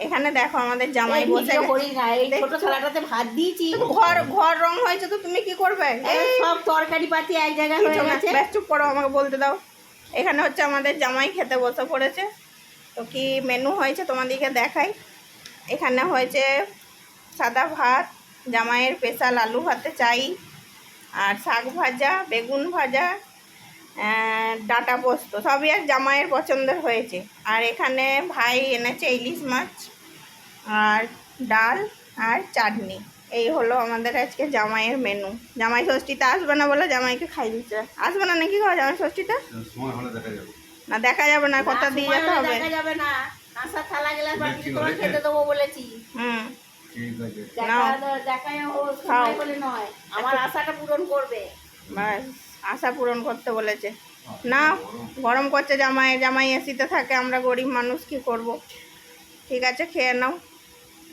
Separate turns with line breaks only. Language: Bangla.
এখানে দেখো আমাদের জামাই
এই
বসে
ভিডিও
গেছে।
করি না, এই ছোট থালাটাতে ভাত দিয়েছি।
ঘর ঘর রং হয়েছে তো তুমি কি করবে?
এই সব তরকারি পাতি এক জায়গায় হয়ে গেছে।
ব্যাস চুপ করো, আমাকে বলতে দাও। এখানে হচ্ছে আমাদের জামাই খেতে বসে পড়েছে। তো কি মেনু হয়েছে তোমাদেরকে দেখাই। এখানে হয়েছে সাদা ভাত, জামাইয়ের স্পেশাল আলু ভাতে চাই, আর শাক ভাজা, বেগুন ভাজা, ডাঁটা পোস্ত, সবই আর জামাইয়ের পছন্দের হয়েছে। আর এখানে ভাই এনেছে ইলিশ মাছ আর ডাল আর চাটনি। এই হলো আমাদের আজকে জামাইয়ের মেনু। জামাই ষষ্ঠীতে আসবে না বলে জামাইকে খাই দিচ্ছে। আসবে না নাকি গো জামাই ষষ্ঠীতে? না দেখা যাবে না, কথা দিয়ে যেতে হবে।
দেখা যাবে না, আশা থালা গেলাস বাটি তোমার খেতে দেবো বলেছি। সময় বলে নয়, আমার আশাটা পূরণ করবে।
ব্যাস আশা পূরণ করতে বলেছে। না গরম করছে জামাই, জামাই এসিতে থাকে, আমরা গরিব মানুষ কি করব। ঠিক আছে, খেয়ে নাও।